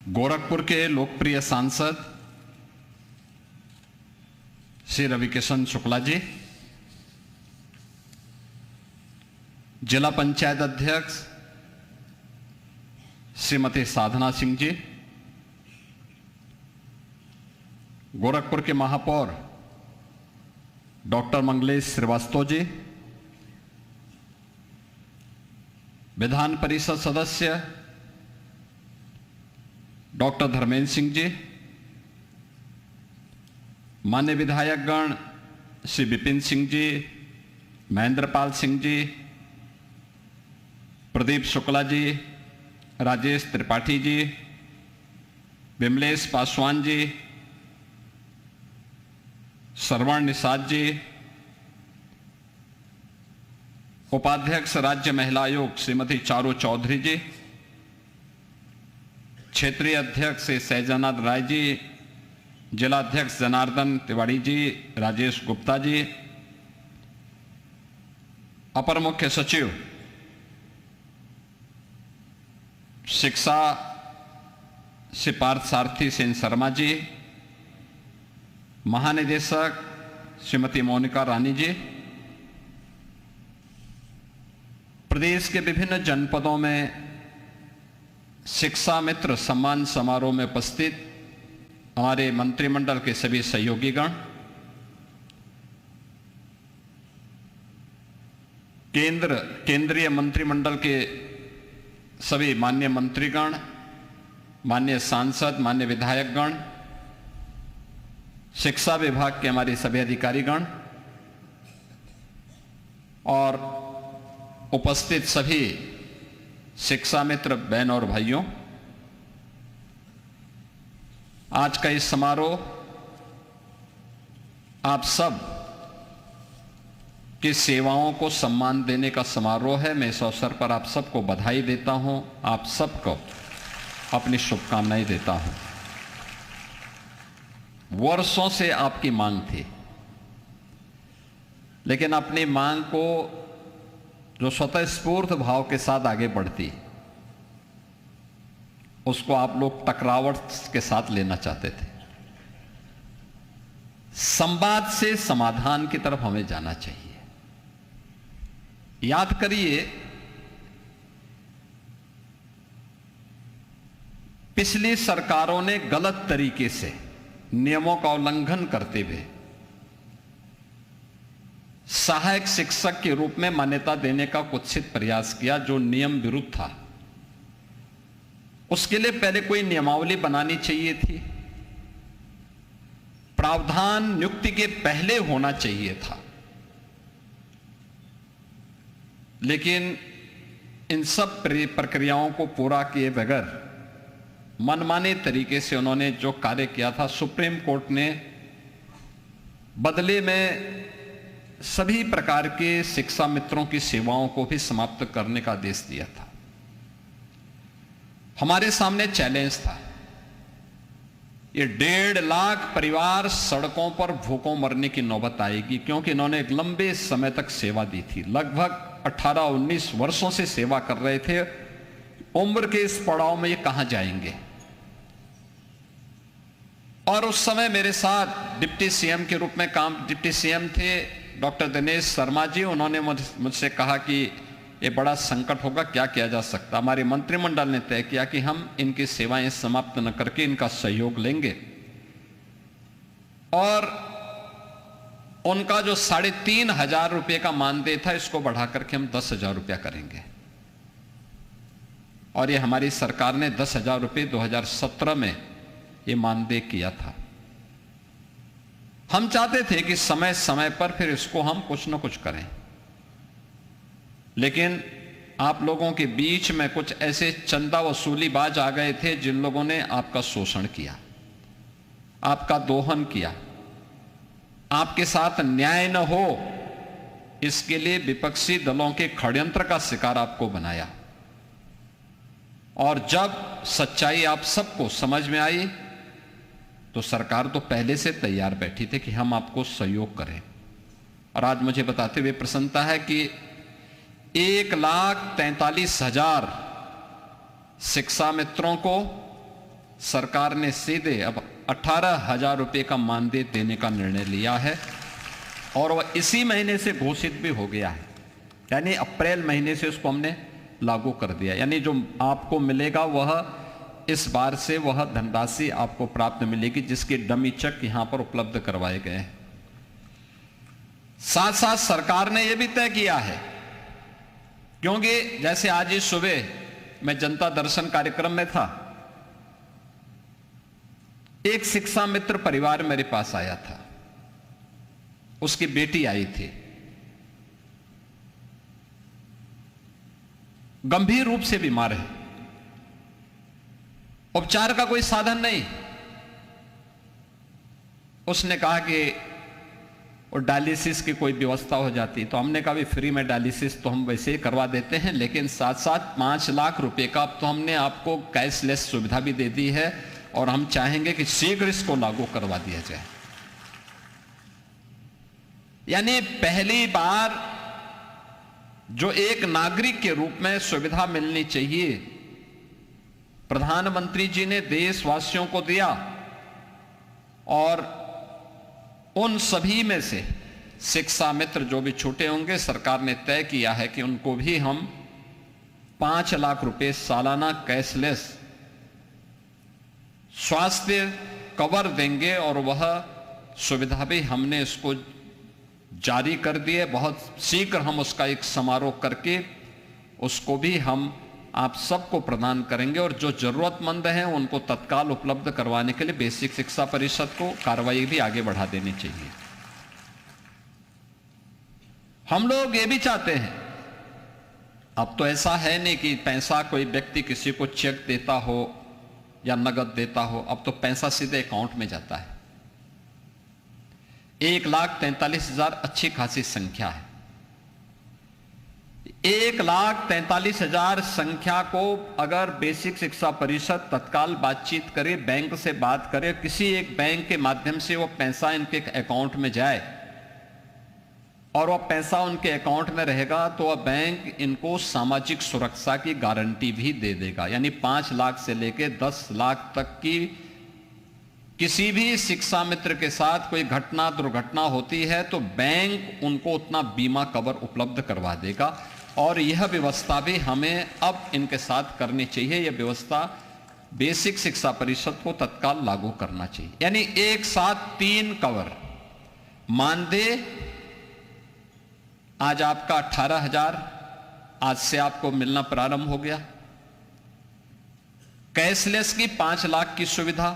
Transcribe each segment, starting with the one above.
गोरखपुर के लोकप्रिय सांसद श्री रविकिशन शुक्ला जी, जिला पंचायत अध्यक्ष श्रीमती साधना सिंह जी, गोरखपुर के महापौर डॉक्टर मंगलेश श्रीवास्तव जी, विधान परिषद सदस्य डॉक्टर धर्मेंद्र सिंह जी, मान्य विधायकगण श्री विपिन सिंह जी, महेंद्रपाल सिंह जी, प्रदीप शुक्ला जी, राजेश त्रिपाठी जी, विमलेश पासवान जी, श्रवण निषाद जी, उपाध्यक्ष राज्य महिला आयोग श्रीमती चारू चौधरी जी, क्षेत्रीय अध्यक्ष श्री सहजानंद राय जी, जिला अध्यक्ष जनार्दन तिवारी जी, राजेश गुप्ता जी, अपर मुख्य सचिव शिक्षा श्री पार्थ सारथी सेन शर्मा जी, महानिदेशक श्रीमती मोनिका रानी जी, प्रदेश के विभिन्न जनपदों में शिक्षा मित्र सम्मान समारोह में उपस्थित हमारे मंत्रिमंडल के सभी सहयोगीगण, केंद्रीय मंत्रिमंडल के सभी माननीय मंत्रीगण, माननीय सांसद, माननीय विधायकगण, शिक्षा विभाग के हमारे सभी अधिकारीगण और उपस्थित सभी शिक्षा मित्र बहन और भाइयों, आज का इस समारोह आप सब की सेवाओं को सम्मान देने का समारोह है। मैं इस अवसर पर आप सबको बधाई देता हूं, आप सबको अपनी शुभकामनाएं देता हूं। वर्षों से आपकी मांग थी, लेकिन अपनी मांग को जो स्वतःस्फूर्त भाव के साथ आगे बढ़ती, उसको आप लोग टकरावट के साथ लेना चाहते थे। संवाद से समाधान की तरफ हमें जाना चाहिए। याद करिए, पिछली सरकारों ने गलत तरीके से नियमों का उल्लंघन करते हुए सहायक शिक्षक के रूप में मान्यता देने का कुत्सित प्रयास किया, जो नियम विरुद्ध था। उसके लिए पहले कोई नियमावली बनानी चाहिए थी, प्रावधान नियुक्ति के पहले होना चाहिए था। लेकिन इन सब प्रक्रियाओं को पूरा किए बगैर मनमाने तरीके से उन्होंने जो कार्य किया था, सुप्रीम कोर्ट ने बदले में सभी प्रकार के शिक्षा मित्रों की सेवाओं को भी समाप्त करने का आदेश दिया था। हमारे सामने चैलेंज था, ये 1.5 लाख परिवार सड़कों पर भूखों मरने की नौबत आएगी, क्योंकि इन्होंने एक लंबे समय तक सेवा दी थी। लगभग 18-19 वर्षों से सेवा कर रहे थे। उम्र के इस पड़ाव में ये कहां जाएंगे? और उस समय मेरे साथ डिप्टी सीएम के रूप में डिप्टी सीएम थे डॉक्टर दिनेश शर्मा जी। उन्होंने मुझसे कहा कि ये बड़ा संकट होगा, क्या किया जा सकता। हमारे मंत्रिमंडल ने तय किया कि हम इनकी सेवाएं समाप्त न करके इनका सहयोग लेंगे, और उनका जो 3,500 रुपये का मानदेय था, इसको बढ़ा करके हम 10,000 रुपया करेंगे। और ये हमारी सरकार ने 10,000 रुपये 2017 में ये मानदेय किया था। हम चाहते थे कि समय समय पर फिर इसको हम कुछ न कुछ करें, लेकिन आप लोगों के बीच में कुछ ऐसे चंदा वसूलीबाज आ गए थे, जिन लोगों ने आपका शोषण किया, आपका दोहन किया, आपके साथ न्याय न हो इसके लिए विपक्षी दलों के षड्यंत्र का शिकार आपको बनाया। और जब सच्चाई आप सबको समझ में आई, तो सरकार तो पहले से तैयार बैठी थी कि हम आपको सहयोग करें। और आज मुझे बताते हुए प्रसन्नता है कि 1,43,000 शिक्षा मित्रों को सरकार ने सीधे अब 18,000 रुपये का मानदेय देने का निर्णय लिया है और वह इसी महीने से घोषित भी हो गया है, यानी अप्रैल महीने से उसको हमने लागू कर दिया। यानी जो आपको मिलेगा वह इस बार से वह धनराशि आपको प्राप्त मिलेगी, जिसके डमी चेक यहां पर उपलब्ध करवाए गए हैं। साथ साथ सरकार ने यह भी तय किया है, क्योंकि जैसे आज ही सुबह मैं जनता दर्शन कार्यक्रम में था, एक शिक्षा मित्र परिवार मेरे पास आया था, उसकी बेटी आई थी, गंभीर रूप से बीमार है, उपचार का कोई साधन नहीं। उसने कहा कि और डायलिसिस की कोई व्यवस्था हो जाती, तो हमने कहा भी फ्री में डायलिसिस तो हम वैसे ही करवा देते हैं, लेकिन साथ साथ 5 लाख रुपए का अब तो हमने आपको कैशलेस सुविधा भी दे दी है और हम चाहेंगे कि शीघ्र इसको लागू करवा दिया जाए। यानी पहली बार जो एक नागरिक के रूप में सुविधा मिलनी चाहिए, प्रधानमंत्री जी ने देशवासियों को दिया और उन सभी में से शिक्षा मित्र जो भी छूटे होंगे, सरकार ने तय किया है कि उनको भी हम 5 लाख रुपए सालाना कैशलेस स्वास्थ्य कवर देंगे और वह सुविधा भी हमने इसको जारी कर दी है। बहुत शीघ्र हम उसका एक समारोह करके उसको भी हम आप सबको प्रदान करेंगे और जो जरूरतमंद हैं उनको तत्काल उपलब्ध करवाने के लिए बेसिक शिक्षा परिषद को कार्रवाई भी आगे बढ़ा देनी चाहिए। हम लोग ये भी चाहते हैं, अब तो ऐसा है नहीं कि पैसा कोई व्यक्ति किसी को चेक देता हो या नगद देता हो, अब तो पैसा सीधे अकाउंट में जाता है। 1,43,000 अच्छी खासी संख्या है। 1,43,000 संख्या को अगर बेसिक शिक्षा परिषद तत्काल बातचीत करे, बैंक से बात करे, किसी एक बैंक के माध्यम से वो पैसा इनके अकाउंट में जाए और वह पैसा उनके अकाउंट में रहेगा, तो वह बैंक इनको सामाजिक सुरक्षा की गारंटी भी दे देगा। यानी 5 लाख से लेकर 10 लाख तक की किसी भी शिक्षा मित्र के साथ कोई घटना दुर्घटना होती है तो बैंक उनको उतना बीमा कवर उपलब्ध करवा देगा। और यह व्यवस्था भी हमें अब इनके साथ करनी चाहिए। यह व्यवस्था बेसिक शिक्षा परिषद को तत्काल लागू करना चाहिए। यानी एक साथ 3 कवर, मानदेय आज आपका 18,000 आज से आपको मिलना प्रारंभ हो गया, कैशलेस की 5 लाख की सुविधा,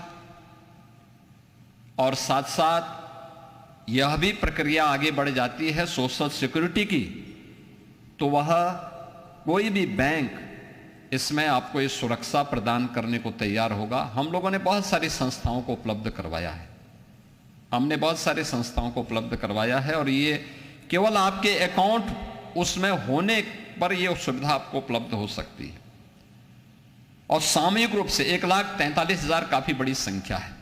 और साथ साथ यह भी प्रक्रिया आगे बढ़ जाती है सोशल सिक्योरिटी की, तो वह कोई भी बैंक इसमें आपको ये सुरक्षा प्रदान करने को तैयार होगा। हम लोगों ने बहुत सारी संस्थाओं को उपलब्ध करवाया है, हमने बहुत सारी संस्थाओं को उपलब्ध करवाया है और ये केवल आपके अकाउंट उसमें होने पर यह सुविधा आपको उपलब्ध हो सकती है। और सामूहिक रूप से 1,43,000 काफी बड़ी संख्या है।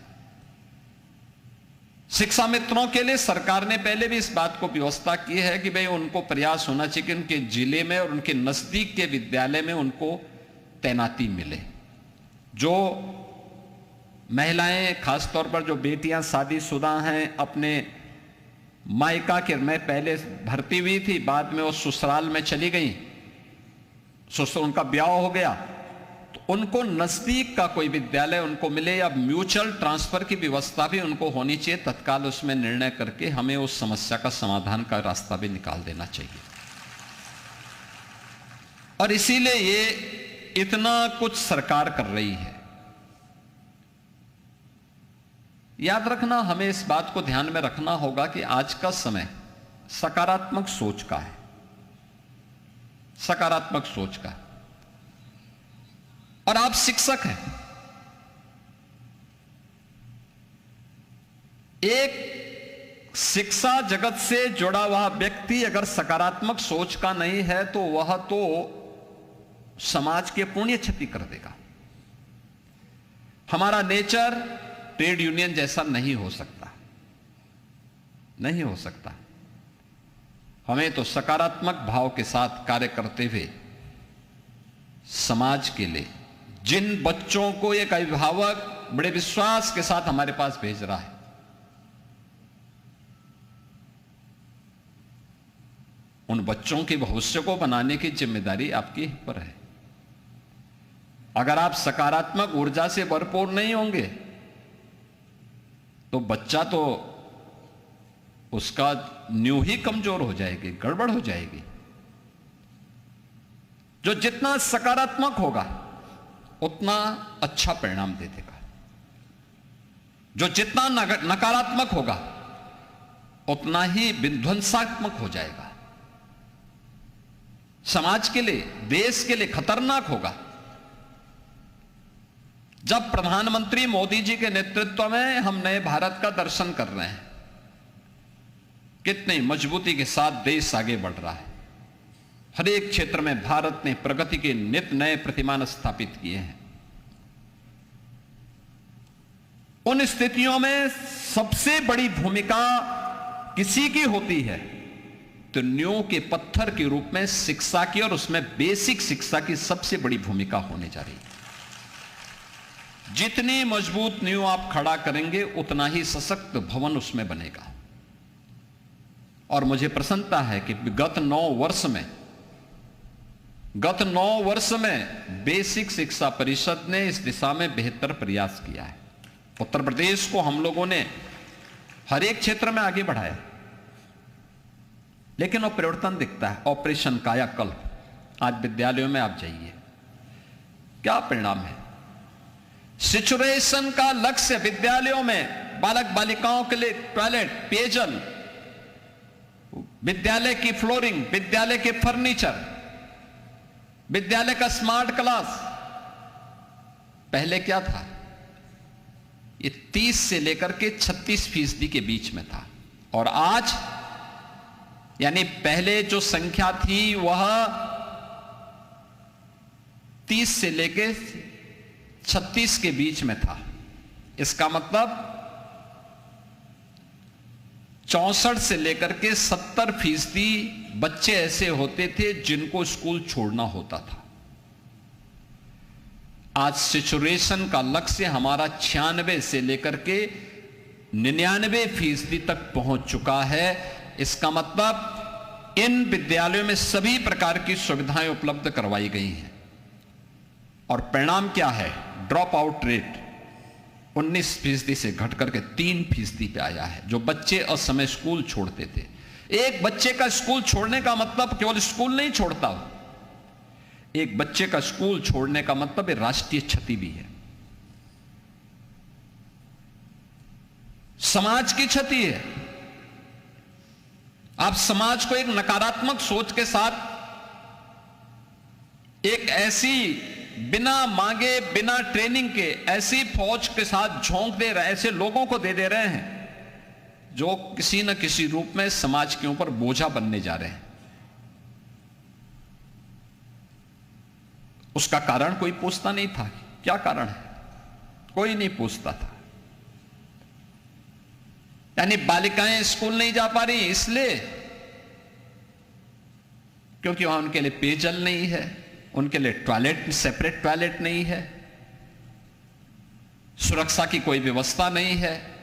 शिक्षा मित्रों के लिए सरकार ने पहले भी इस बात को व्यवस्था की है कि भाई उनको प्रयास होना चाहिए कि उनके जिले में और उनके नजदीक के विद्यालय में उनको तैनाती मिले। जो महिलाएं, खासतौर पर जो बेटियां शादीशुदा हैं, अपने मायका के में पहले भर्ती हुई थी, बाद में वो ससुराल में चली गई, उनका ब्याह हो गया, तो उनको नजदीक का कोई विद्यालय उनको मिले या म्यूचुअल ट्रांसफर की व्यवस्था भी उनको होनी चाहिए। तत्काल उसमें निर्णय करके हमें उस समस्या का समाधान का रास्ता भी निकाल देना चाहिए। और इसीलिए ये इतना कुछ सरकार कर रही है। याद रखना, हमें इस बात को ध्यान में रखना होगा कि आज का समय सकारात्मक सोच का है, सकारात्मक सोच का। और आप शिक्षक हैं, एक शिक्षा जगत से जुड़ा हुआ व्यक्ति अगर सकारात्मक सोच का नहीं है तो वह तो समाज के पुण्य क्षति कर देगा। हमारा नेचर ट्रेड यूनियन जैसा नहीं हो सकता, नहीं हो सकता। हमें तो सकारात्मक भाव के साथ कार्य करते हुए समाज के लिए, जिन बच्चों को एक अभिभावक बड़े विश्वास के साथ हमारे पास भेज रहा है, उन बच्चों के भविष्य को बनाने की जिम्मेदारी आपकी पर है। अगर आप सकारात्मक ऊर्जा से भरपूर नहीं होंगे तो बच्चा तो उसका न्यू ही कमजोर हो जाएगी, गड़बड़ हो जाएगी। जो जितना सकारात्मक होगा उतना अच्छा परिणाम दे देगा, जो जितना नकारात्मक होगा उतना ही विध्वंसात्मक हो जाएगा, समाज के लिए, देश के लिए खतरनाक होगा। जब प्रधानमंत्री मोदी जी के नेतृत्व में हम नए भारत का दर्शन कर रहे हैं, कितनी मजबूती के साथ देश आगे बढ़ रहा है। हर एक क्षेत्र में भारत ने प्रगति के नित नए प्रतिमान स्थापित किए हैं। उन स्थितियों में सबसे बड़ी भूमिका किसी की होती है तो नींव के पत्थर के रूप में शिक्षा की, और उसमें बेसिक शिक्षा की सबसे बड़ी भूमिका होने जा रही है। जितनी मजबूत नींव आप खड़ा करेंगे उतना ही सशक्त भवन उसमें बनेगा। और मुझे प्रसन्नता है कि गत 9 वर्ष में बेसिक शिक्षा परिषद ने इस दिशा में बेहतर प्रयास किया है। उत्तर प्रदेश को हम लोगों ने हर एक क्षेत्र में आगे बढ़ाया, लेकिन वो परिवर्तन दिखता है। ऑपरेशन कायाकल्प, आज विद्यालयों में आप जाइए, क्या परिणाम है। सिचुएशन का लक्ष्य विद्यालयों में बालक बालिकाओं के लिए टॉयलेट, पेयजल, विद्यालय की फ्लोरिंग, विद्यालय के फर्नीचर, विद्यालय का स्मार्ट क्लास। पहले क्या था, ये 30 से लेकर के 36% के बीच में था, और आज यानी पहले जो संख्या थी वह 30 से लेकर 36 के बीच में था। इसका मतलब 64 से लेकर के 70% बच्चे ऐसे होते थे जिनको स्कूल छोड़ना होता था। आज सिचुएशन का लक्ष्य हमारा 96 से लेकर के 99% तक पहुंच चुका है। इसका मतलब इन विद्यालयों में सभी प्रकार की सुविधाएं उपलब्ध करवाई गई हैं। और परिणाम क्या है, ड्रॉप आउट रेट 19% से घट करके 3% पे आया है। जो बच्चे असमय स्कूल छोड़ते थे, एक बच्चे का स्कूल छोड़ने का मतलब केवल स्कूल नहीं छोड़ता हो, एक बच्चे का स्कूल छोड़ने का मतलब राष्ट्रीय क्षति भी है, समाज की क्षति है। आप समाज को एक नकारात्मक सोच के साथ, एक ऐसी बिना मांगे, बिना ट्रेनिंग के ऐसी फौज के साथ झोंक दे रहे, ऐसे लोगों को दे रहे हैं जो किसी न किसी रूप में समाज के ऊपर बोझा बनने जा रहे हैं। उसका कारण कोई पूछता नहीं था, क्या कारण है, कोई नहीं पूछता था। यानी बालिकाएं स्कूल नहीं जा पा रही इसलिए क्योंकि वहां उनके लिए पेयजल नहीं है, उनके लिए टॉयलेट, सेपरेट टॉयलेट नहीं है, सुरक्षा की कोई व्यवस्था नहीं है।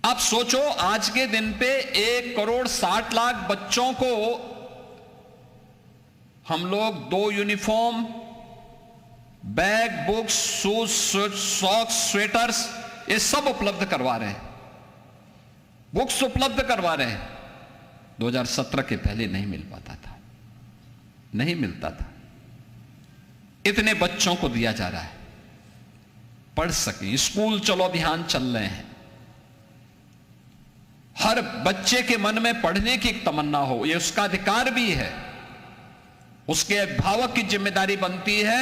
आप सोचो, आज के दिन पे 1,60,00,000 बच्चों को हम लोग 2 uniform, bag, books, shoes, socks, sweaters, ये सब उपलब्ध करवा रहे हैं, बुक्स उपलब्ध करवा रहे हैं। 2017 के पहले नहीं मिल पाता था, नहीं मिलता था। इतने बच्चों को दिया जा रहा है, पढ़ सकें, स्कूल चलो अभियान चल रहे हैं। हर बच्चे के मन में पढ़ने की एक तमन्ना हो, यह उसका अधिकार भी है। उसके अभिभावक की जिम्मेदारी बनती है,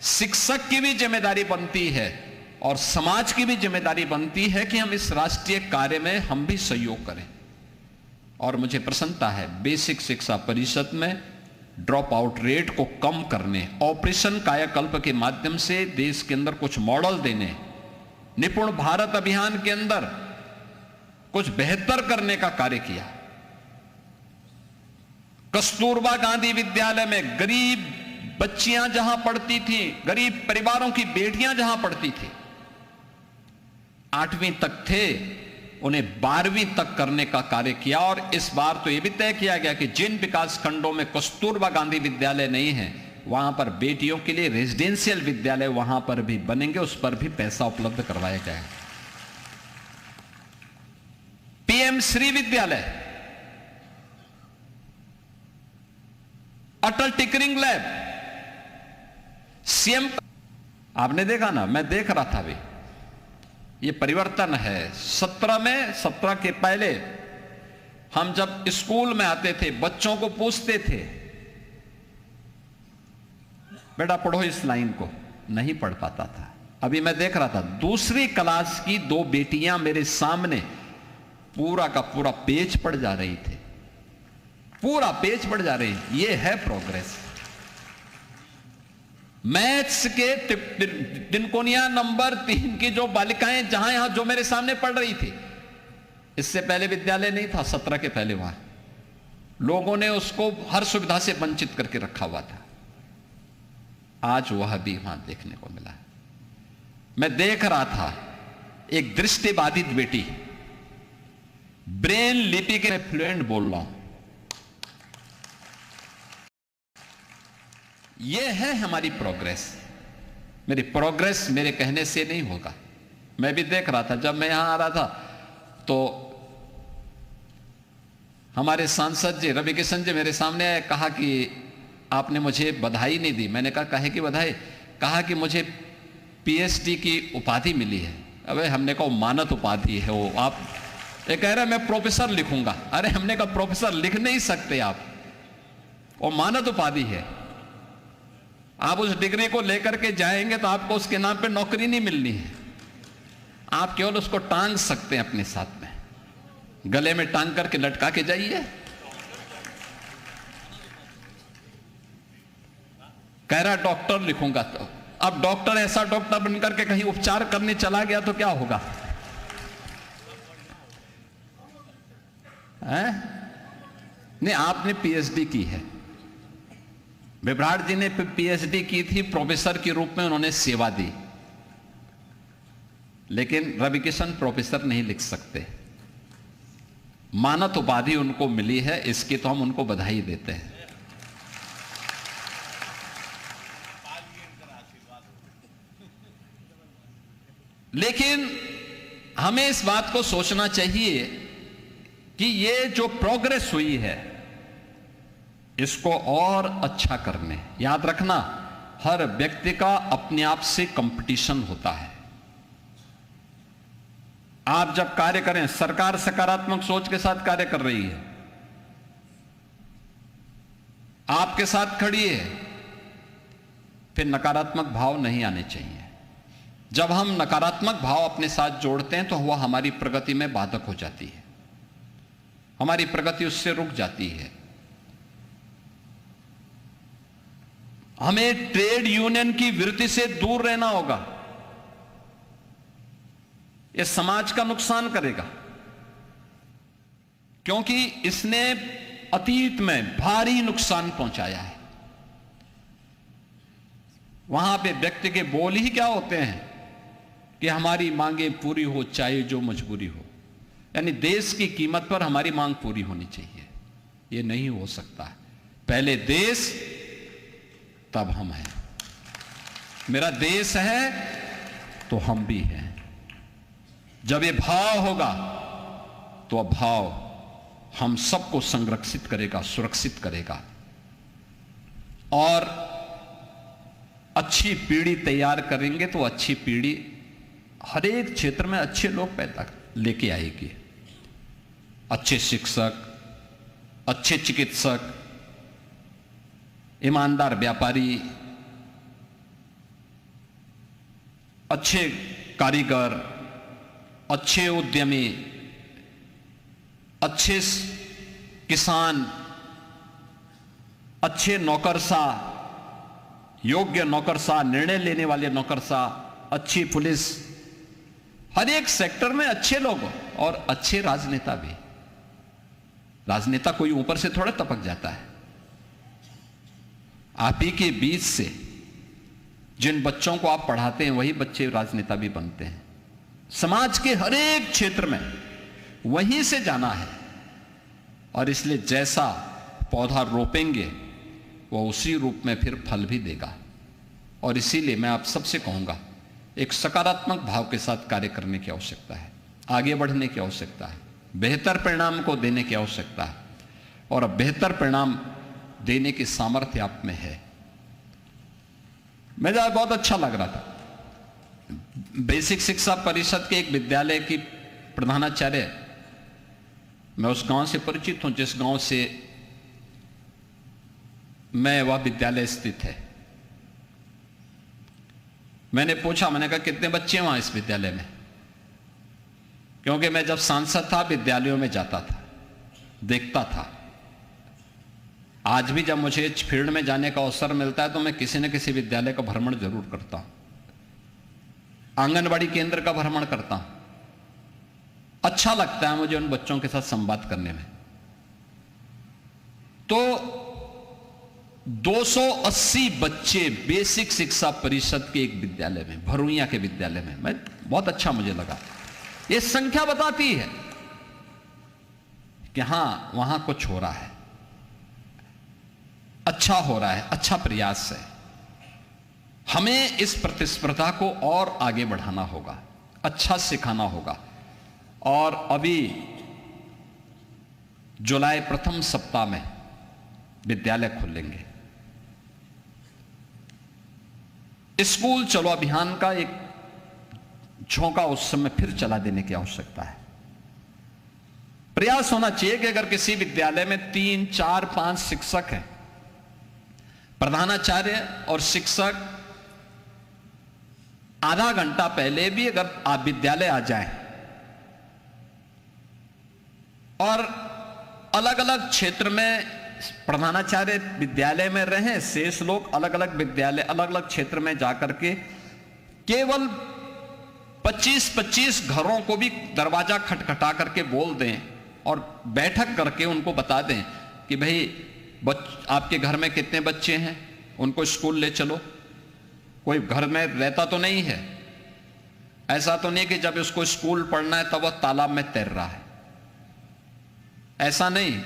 शिक्षक की भी जिम्मेदारी बनती है, और समाज की भी जिम्मेदारी बनती है कि हम इस राष्ट्रीय कार्य में हम भी सहयोग करें। और मुझे प्रसन्नता है, बेसिक शिक्षा परिषद में ड्रॉप आउट रेट को कम करने, ऑपरेशन कायाकल्प के माध्यम से देश के अंदर कुछ मॉडल देने, निपुण भारत अभियान के अंदर कुछ बेहतर करने का कार्य किया। कस्तूरबा गांधी विद्यालय में गरीब बच्चियां जहां पढ़ती थी, गरीब परिवारों की बेटियां जहां पढ़ती थी, 8वीं तक थे, उन्हें 12वीं तक करने का कार्य किया। और इस बार तो यह भी तय किया गया कि जिन विकास खंडों में कस्तूरबा गांधी विद्यालय नहीं है, वहां पर बेटियों के लिए रेजिडेंशियल विद्यालय वहां पर भी बनेंगे, उस पर भी पैसा उपलब्ध करवाया गया है। पीएम श्री विद्यालय, अटल टिकरिंग लैब, सीएम, आपने देखा ना, मैं देख रहा था भी, ये परिवर्तन है। 17 के पहले हम जब स्कूल में आते थे, बच्चों को पूछते थे, बेटा पढ़ो इस लाइन को, नहीं पढ़ पाता था। अभी मैं देख रहा था, दूसरी क्लास की 2 बेटियां मेरे सामने पूरा का पूरा पेज पढ़ जा रही थी, पूरा पेज पढ़ जा रही। ये है प्रोग्रेस। मैथ्स के तिनकोनिया नंबर 3 की जो बालिकाएं जहां यहां जो मेरे सामने पढ़ रही थी, इससे पहले विद्यालय नहीं था, 17 के पहले वहां लोगों ने उसको हर सुविधा से वंचित करके रखा हुआ था। आज वह भी वहां देखने को मिला। मैं देख रहा था एक दृष्टिबाधित बेटी, ब्रेन लिपि के फ्लुएंट बोल रहा हूं। यह है हमारी प्रोग्रेस। मेरी प्रोग्रेस मेरे कहने से नहीं होगा। मैं भी देख रहा था, जब मैं यहां आ रहा था तो हमारे सांसद जी रवि किशन जी मेरे सामने आए, कहा कि आपने मुझे बधाई नहीं दी। मैंने कहा काहे की बधाई? कहा कि मुझे पीएचडी की उपाधि मिली है। अबे हमने कहा मानद उपाधि है वो, आप ये कह रहे मैं प्रोफेसर लिखूंगा। अरे हमने कहा प्रोफेसर लिख नहीं सकते आप, वो मानद उपाधि है। आप उस डिग्री को लेकर के जाएंगे तो आपको उसके नाम पे नौकरी नहीं मिलनी है, आप केवल उसको टांग सकते हैं अपने साथ में, गले में टांग करके लटका के जाइए। कह रहा डॉक्टर लिखूंगा, तो अब डॉक्टर ऐसा डॉक्टर बनकर के कहीं उपचार करने चला गया तो क्या होगा? नहीं, आपने पीएचडी की है, विभ्राट जी ने पीएचडी की थी, प्रोफेसर के रूप में उन्होंने सेवा दी, लेकिन रवि किशन प्रोफेसर नहीं लिख सकते। मानद उपाधि उनको मिली है, इसकी तो हम उनको बधाई देते हैं। लेकिन हमें इस बात को सोचना चाहिए कि ये जो प्रोग्रेस हुई है इसको और अच्छा करने, याद रखना हर व्यक्ति का अपने आप से कंपटीशन होता है। आप जब कार्य करें, सरकार सकारात्मक सोच के साथ कार्य कर रही है, आपके साथ खड़ी है, फिर नकारात्मक भाव नहीं आने चाहिए। जब हम नकारात्मक भाव अपने साथ जोड़ते हैं तो वह हमारी प्रगति में बाधक हो जाती है, हमारी प्रगति उससे रुक जाती है। हमें ट्रेड यूनियन की वृत्ति से दूर रहना होगा, यह समाज का नुकसान करेगा, क्योंकि इसने अतीत में भारी नुकसान पहुंचाया है। वहां पे व्यक्ति के बोल ही क्या होते हैं कि हमारी मांगें पूरी हो चाहे जो मजबूरी हो, यानी देश की कीमत पर हमारी मांग पूरी होनी चाहिए। यह नहीं हो सकता। पहले देश तब हम हैं। मेरा देश है तो हम भी हैं। जब ये भाव होगा तो अब भाव हम सबको संरक्षित करेगा, सुरक्षित करेगा और अच्छी पीढ़ी तैयार करेंगे तो अच्छी पीढ़ी हर एक क्षेत्र में अच्छे लोग पैदा लेके आएगी। अच्छे शिक्षक, अच्छे चिकित्सक, ईमानदार व्यापारी, अच्छे कारीगर, अच्छे उद्यमी, अच्छे किसान, अच्छे नौकरशाह, योग्य नौकरशाह, निर्णय लेने वाले नौकरशाह, अच्छी पुलिस, हर एक सेक्टर में अच्छे लोग और अच्छे राजनेता भी। राजनेता कोई ऊपर से थोड़ा टपक जाता है। आप ही के बीच से जिन बच्चों को आप पढ़ाते हैं वही बच्चे राजनेता भी बनते हैं। समाज के हर एक क्षेत्र में वहीं से जाना है, और इसलिए जैसा पौधा रोपेंगे वो उसी रूप में फिर फल भी देगा। और इसीलिए मैं आप सबसे कहूंगा, एक सकारात्मक भाव के साथ कार्य करने की आवश्यकता है, आगे बढ़ने की आवश्यकता है, बेहतर परिणाम को देने की आवश्यकता है, और अब बेहतर परिणाम देने की सामर्थ्य आप में है। मुझे बहुत अच्छा लग रहा था, बेसिक शिक्षा परिषद के एक विद्यालय की प्रधानाचार्य, मैं उस गांव से परिचित हूं जिस गांव से मैं वह विद्यालय स्थित है। मैंने पूछा, मैंने कहा कितने बच्चे वहां इस विद्यालय में, क्योंकि मैं जब सांसद था विद्यालयों में जाता था, देखता था। आज भी जब मुझे फील्ड में जाने का अवसर मिलता है तो मैं किसी न किसी विद्यालय का भ्रमण जरूर करता हूं, आंगनबाड़ी केंद्र का भ्रमण करता हूं। अच्छा लगता है मुझे उन बच्चों के साथ संवाद करने में। तो 280 बच्चे बेसिक शिक्षा परिषद के एक विद्यालय में, भरुइया के विद्यालय में, मैं बहुत अच्छा मुझे लगा। यह संख्या बताती है कि हां वहां कुछ हो रहा है, अच्छा हो रहा है, अच्छा प्रयास है। हमें इस प्रतिस्पर्धा को और आगे बढ़ाना होगा, अच्छा सिखाना होगा। और अभी जुलाई प्रथम सप्ताह में विद्यालय खुलेंगे। स्कूल चलो अभियान का एक झोंका उस समय फिर चला देने की आवश्यकता है। प्रयास होना चाहिए कि अगर किसी विद्यालय में 3, 4, 5 शिक्षक हैं, प्रधानाचार्य और शिक्षक आधा घंटा पहले भी अगर आप विद्यालय आ जाएं और अलग अलग क्षेत्र में प्रधानाचार्य विद्यालय में रहें, शेष लोग अलग अलग विद्यालय, अलग अलग क्षेत्र में जाकर के केवल 25-25 घरों को भी दरवाजा खटखटा करके बोल दें और बैठक करके उनको बता दें कि भाई आपके घर में कितने बच्चे हैं, उनको स्कूल ले चलो। कोई घर में रहता तो नहीं है, ऐसा तो नहीं कि जब उसको स्कूल पढ़ना है तब वह तालाब में तैर रहा है, ऐसा नहीं।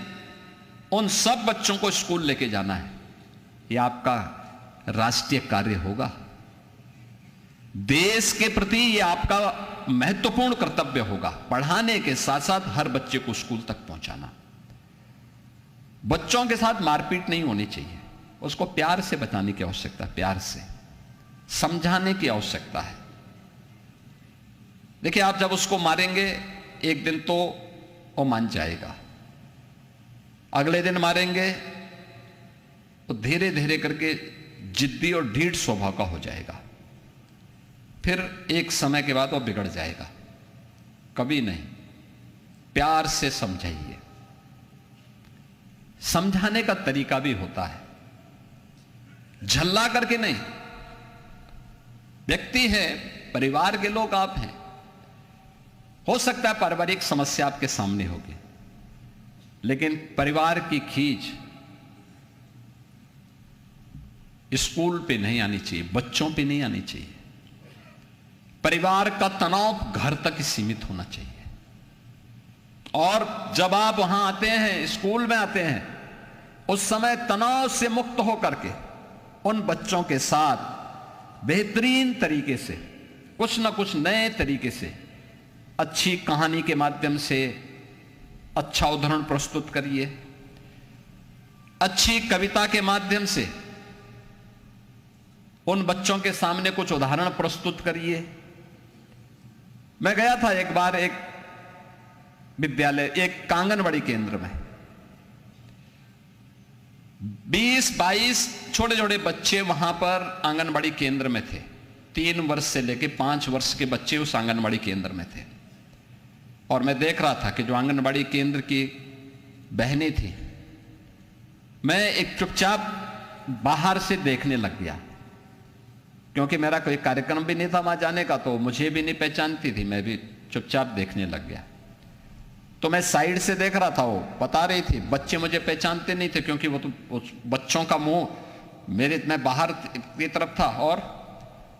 उन सब बच्चों को स्कूल लेके जाना है। यह आपका राष्ट्रीय कार्य होगा, देश के प्रति यह आपका महत्वपूर्ण कर्तव्य होगा। पढ़ाने के साथ साथ हर बच्चे को स्कूल तक पहुंचाना। बच्चों के साथ मारपीट नहीं होनी चाहिए, उसको प्यार से बताने की आवश्यकता है, प्यार से समझाने की आवश्यकता है। देखिए, आप जब उसको मारेंगे एक दिन तो वो मान जाएगा, अगले दिन मारेंगे तो धीरे धीरे करके जिद्दी और ढीठ स्वभाव का हो जाएगा, फिर एक समय के बाद वो बिगड़ जाएगा। कभी नहीं, प्यार से समझाइए। समझाने का तरीका भी होता है, झल्ला करके नहीं। व्यक्ति है, परिवार के लोग आप हैं, हो सकता है पारिवारिक समस्या आपके सामने होगी, लेकिन परिवार की खींच स्कूल पे नहीं आनी चाहिए, बच्चों पे नहीं आनी चाहिए। परिवार का तनाव घर तक ही सीमित होना चाहिए। और जब आप वहां आते हैं, स्कूल में आते हैं, उस समय तनाव से मुक्त होकर के उन बच्चों के साथ बेहतरीन तरीके से, कुछ ना कुछ नए तरीके से, अच्छी कहानी के माध्यम से अच्छा उदाहरण प्रस्तुत करिए, अच्छी कविता के माध्यम से उन बच्चों के सामने कुछ उदाहरण प्रस्तुत करिए। मैं गया था एक बार एक विद्यालय, एक आंगनबाड़ी केंद्र में 20-22 छोटे छोटे बच्चे वहां पर आंगनबाड़ी केंद्र में थे। 3 वर्ष से लेकर 5 वर्ष के बच्चे उस आंगनबाड़ी केंद्र में थे। और मैं देख रहा था कि जो आंगनबाड़ी केंद्र की बहनें थी, मैं एक चुपचाप बाहर से देखने लग गया, क्योंकि मेरा कोई कार्यक्रम भी नहीं था वहां जाने का, तो मुझे भी नहीं पहचानती थी, मैं भी चुपचाप देखने लग गया। तो मैं साइड से देख रहा था, वो बता रही थी, बच्चे मुझे पहचानते नहीं थे, क्योंकि वो तो बच्चों का मुंह मैं बाहर की तरफ था और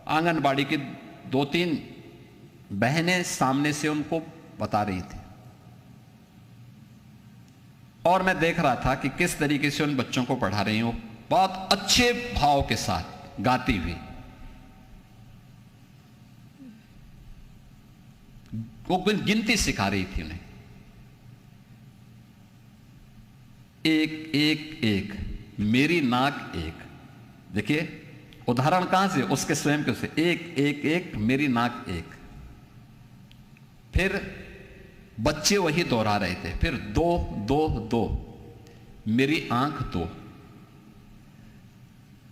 आंगनबाड़ी की 2-3 बहनें सामने से उनको बता रही थी और मैं देख रहा था कि किस तरीके से उन बच्चों को पढ़ा रही हूं, बहुत अच्छे भाव के साथ गाती हुई। वो गिनती सिखा रही थी उन्हें, एक एक एक, मेरी नाक एक। देखिए उदाहरण कहां से, उसके स्वयं के से, एक एक एक, मेरी नाक एक। फिर बच्चे वही दोहरा रहे थे, फिर 2 2 2, मेरी आंख 2।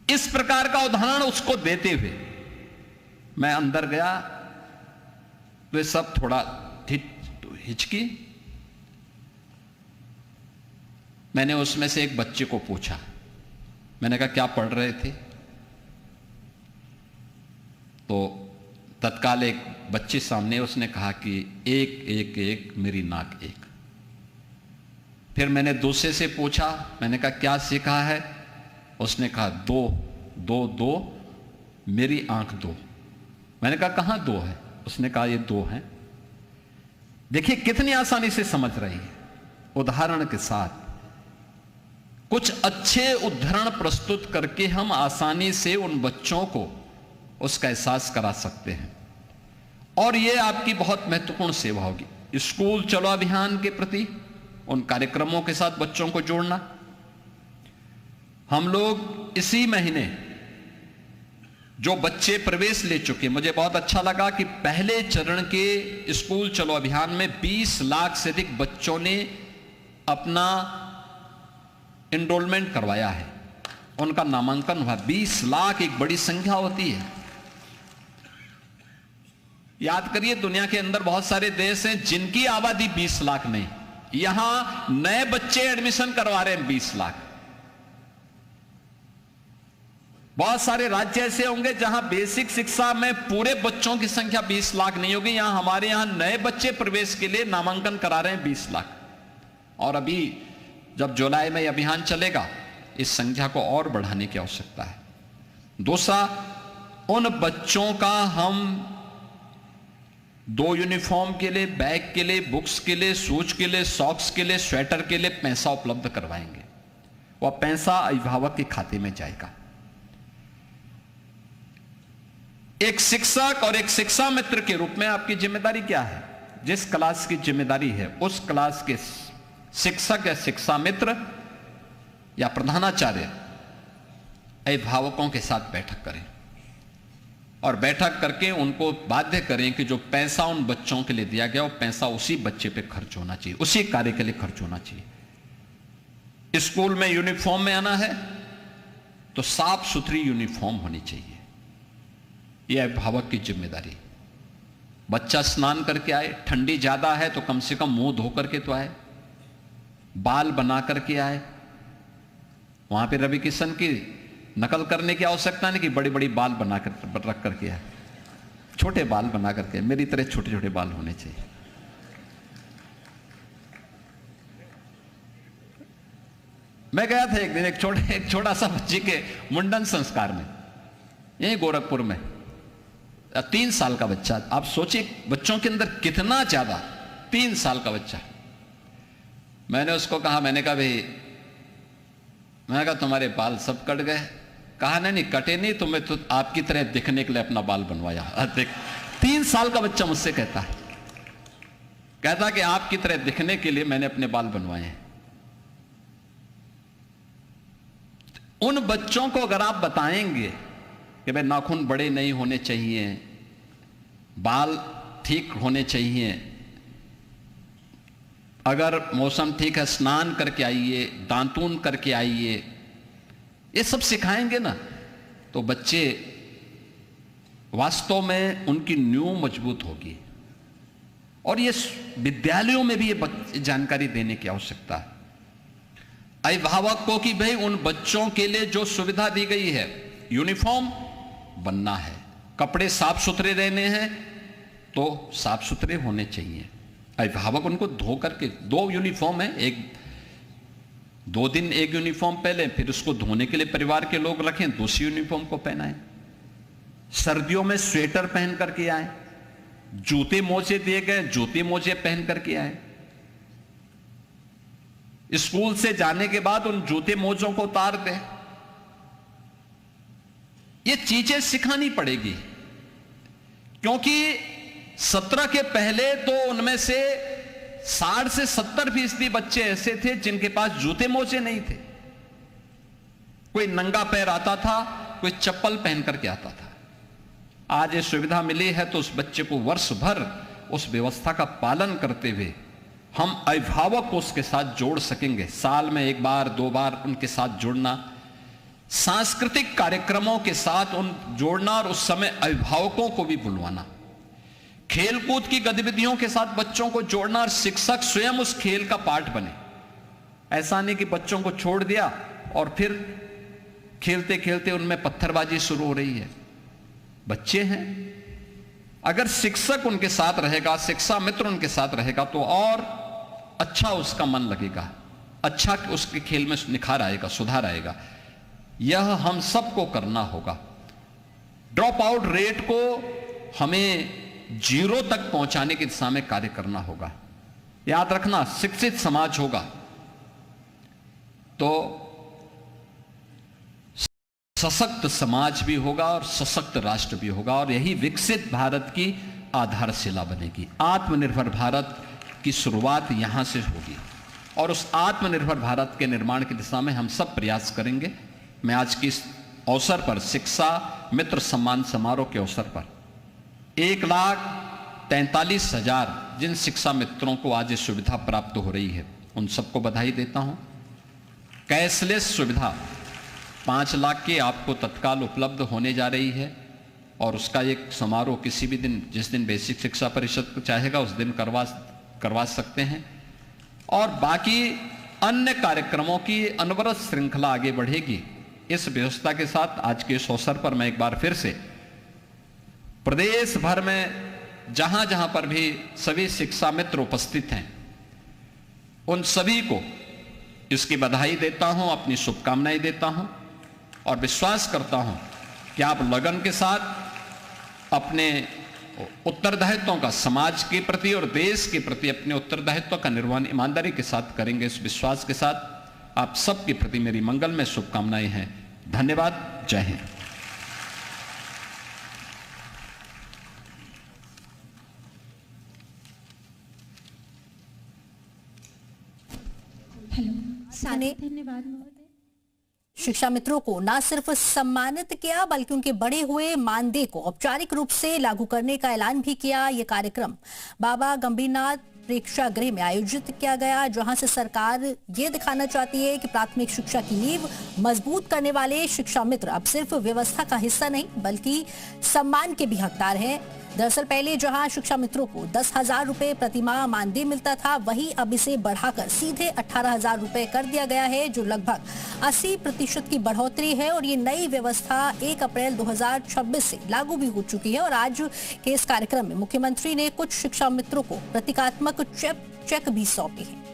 इस प्रकार का उदाहरण उसको देते हुए मैं अंदर गया, वे सब थोड़ा हिचकी। मैंने उसमें से एक बच्चे को पूछा, मैंने कहा क्या पढ़ रहे थे? तो तत्काल एक बच्चे सामने, उसने कहा कि एक एक एक, मेरी नाक एक। फिर मैंने दूसरे से पूछा, मैंने कहा क्या सीखा है? उसने कहा 2 2 2, मेरी आंख 2। मैंने कहा कहां 2 है? उसने कहा ये 2 हैं। देखिए कितनी आसानी से समझ रही है, उदाहरण के साथ। कुछ अच्छे उदाहरण प्रस्तुत करके हम आसानी से उन बच्चों को उसका एहसास करा सकते हैं और यह आपकी बहुत महत्वपूर्ण सेवा होगी। स्कूल चलो अभियान के प्रति उन कार्यक्रमों के साथ बच्चों को जोड़ना। हम लोग इसी महीने जो बच्चे प्रवेश ले चुके, मुझे बहुत अच्छा लगा कि पहले चरण के स्कूल चलो अभियान में 20 लाख से अधिक बच्चों ने अपना एनरोलमेंट करवाया है, उनका नामांकन हुआ। 20 लाख एक बड़ी संख्या होती है। याद करिए दुनिया के अंदर बहुत सारे देश हैं जिनकी आबादी 20 लाख नहीं, यहां नए बच्चे एडमिशन करवा रहे हैं 20 लाख। बहुत सारे राज्य ऐसे होंगे जहां बेसिक शिक्षा में पूरे बच्चों की संख्या 20 लाख नहीं होगी, यहां हमारे यहां नए बच्चे प्रवेश के लिए नामांकन करा रहे हैं 20 लाख। और अभी जब जुलाई में यह अभियान चलेगा, इस संख्या को और बढ़ाने की आवश्यकता है। दूसरा, उन बच्चों का हम 2 यूनिफॉर्म के लिए, बैग के लिए, बुक्स के लिए, शूज के लिए, सॉक्स के लिए, स्वेटर के लिए पैसा उपलब्ध करवाएंगे। वह पैसा अभिभावक के खाते में जाएगा। एक शिक्षक और एक शिक्षा मित्र के रूप में आपकी जिम्मेदारी क्या है? जिस क्लास की जिम्मेदारी है उस क्लास के शिक्षक या शिक्षा मित्र या प्रधानाचार्य अभिभावकों के साथ बैठक करें और बैठक करके उनको बाध्य करें कि जो पैसा उन बच्चों के लिए दिया गया वो पैसा उसी बच्चे पे खर्च होना चाहिए, उसी कार्य के लिए खर्च होना चाहिए। स्कूल में यूनिफॉर्म में आना है तो साफ सुथरी यूनिफॉर्म होनी चाहिए, यह अभिभावक की जिम्मेदारी। बच्चा स्नान करके आए, ठंडी ज्यादा है तो कम से कम मुंह धो करके तो आए, बाल बना करके आए। वहां पे रवि किशन की नकल करने की आवश्यकता नहीं कि बड़ी बड़ी बाल बना कर रख करके आए, छोटे बाल बना करके, मेरी तरह छोटे छोटे बाल होने चाहिए। मैं गया था एक दिन एक छोटा सा बच्चे के मुंडन संस्कार में, यही गोरखपुर में, 3 साल का बच्चा। आप सोचिए बच्चों के अंदर कितना ज्यादा, 3 साल का बच्चा। मैंने उसको कहा, मैंने कहा तुम्हारे बाल सब कट गए? कहा नहीं कटे नहीं, तुम्हें तो आपकी तरह दिखने के लिए अपना बाल बनवाया। देख 3 साल का बच्चा मुझसे कहता कि आपकी तरह दिखने के लिए मैंने अपने बाल बनवाए हैं। उन बच्चों को अगर आप बताएंगे कि भाई नाखून बड़े नहीं होने चाहिए, बाल ठीक होने चाहिए, अगर मौसम ठीक है स्नान करके आइए, दांतून करके आइए, ये सब सिखाएंगे ना, तो बच्चे वास्तव में उनकी नींव मजबूत होगी। और ये विद्यालयों में भी ये जानकारी देने की आवश्यकता है अभिभावक को कि भाई उन बच्चों के लिए जो सुविधा दी गई है, यूनिफॉर्म बनना है, कपड़े साफ सुथरे रहने हैं तो साफ सुथरे होने चाहिए। अभिभावक उनको धो करके, 2 यूनिफॉर्म है, एक 2 दिन एक यूनिफॉर्म पहले, फिर उसको धोने के लिए परिवार के लोग रखें, दूसरी यूनिफॉर्म को पहनाएं। सर्दियों में स्वेटर पहन करके आए, जूते मोजे दिए गए, जूते मोजे पहन करके आए। स्कूल से जाने के बाद उन जूते मोजों को उतार दें। ये चीजें सिखानी पड़ेगी, क्योंकि 17 के पहले तो उनमें से 60 से 70% बच्चे ऐसे थे जिनके पास जूते मोजे नहीं थे। कोई नंगा पैर आता था, कोई चप्पल पहन करके आता था। आज ये सुविधा मिली है तो उस बच्चे को वर्ष भर उस व्यवस्था का पालन करते हुए हम अभिभावक को उसके साथ जोड़ सकेंगे। साल में 1 बार 2 बार उनके साथ जुड़ना, सांस्कृतिक कार्यक्रमों के साथ उन जोड़ना, और उस समय अभिभावकों को भी बुलवाना, खेलकूद की गतिविधियों के साथ बच्चों को जोड़ना, और शिक्षक स्वयं उस खेल का पार्ट बने। ऐसा नहीं कि बच्चों को छोड़ दिया और फिर खेलते खेलते उनमें पत्थरबाजी शुरू हो रही है। बच्चे हैं, अगर शिक्षक उनके साथ रहेगा, शिक्षा मित्र उनके साथ रहेगा, तो और अच्छा उसका मन लगेगा, अच्छा उसके खेल में निखार आएगा, सुधार आएगा। यह हम सबको करना होगा। ड्रॉप आउट रेट को हमें 0 तक पहुंचाने की दिशा में कार्य करना होगा। याद रखना, शिक्षित समाज होगा तो सशक्त समाज भी होगा और सशक्त राष्ट्र भी होगा, और यही विकसित भारत की आधारशिला बनेगी। आत्मनिर्भर भारत की शुरुआत यहां से होगी, और उस आत्मनिर्भर भारत के निर्माण की दिशा में हम सब प्रयास करेंगे। मैं आज के इस अवसर पर, शिक्षा मित्र सम्मान समारोह के अवसर पर 1,43,000 जिन शिक्षा मित्रों को आज ये सुविधा प्राप्त हो रही है, उन सबको बधाई देता हूं। कैशलेस सुविधा 5 लाख की आपको तत्काल उपलब्ध होने जा रही है, और उसका एक समारोह किसी भी दिन, जिस दिन बेसिक शिक्षा परिषद चाहेगा उस दिन करवा सकते हैं। और बाकी अन्य कार्यक्रमों की अनवरत श्रृंखला आगे बढ़ेगी। इस व्यवस्था के साथ आज के इस अवसर पर मैं एक बार फिर से प्रदेश भर में जहां जहां पर भी सभी शिक्षा मित्र उपस्थित हैं, उन सभी को इसकी बधाई देता हूं, अपनी शुभकामनाएं देता हूं, और विश्वास करता हूं कि आप लगन के साथ अपने उत्तरदायित्वों का, समाज के प्रति और देश के प्रति अपने उत्तरदायित्व का निर्वहन ईमानदारी के साथ करेंगे। इस विश्वास के साथ आप सबके प्रति मेरी मंगल में शुभकामनाएं हैं। धन्यवाद। जय हिंद। धन्यवाद महोदय। शिक्षा मित्रों को न सिर्फ सम्मानित किया, बल्कि उनके बढ़े हुए मानदेय को औपचारिक रूप से लागू करने का ऐलान भी किया। ये कार्यक्रम बाबा गंभीरनाथ प्रेक्षागृह में आयोजित किया गया, जहां से सरकार ये दिखाना चाहती है कि प्राथमिक शिक्षा की नींव मजबूत करने वाले शिक्षा मित्र अब सिर्फ व्यवस्था का हिस्सा नहीं, बल्कि सम्मान के भी हकदार हैं। दरअसल पहले जहां शिक्षा मित्रों को 10,000 रुपए प्रतिमाह मानदेय मिलता था, वहीं अब इसे बढ़ाकर सीधे 18,000 रुपए कर दिया गया है, जो लगभग 80% की बढ़ोतरी है। और ये नई व्यवस्था 1 अप्रैल 2026 से लागू भी हो चुकी है। और आज के इस कार्यक्रम में मुख्यमंत्री ने कुछ शिक्षा मित्रों को प्रतीकात्मक चेक भी सौंपे हैं।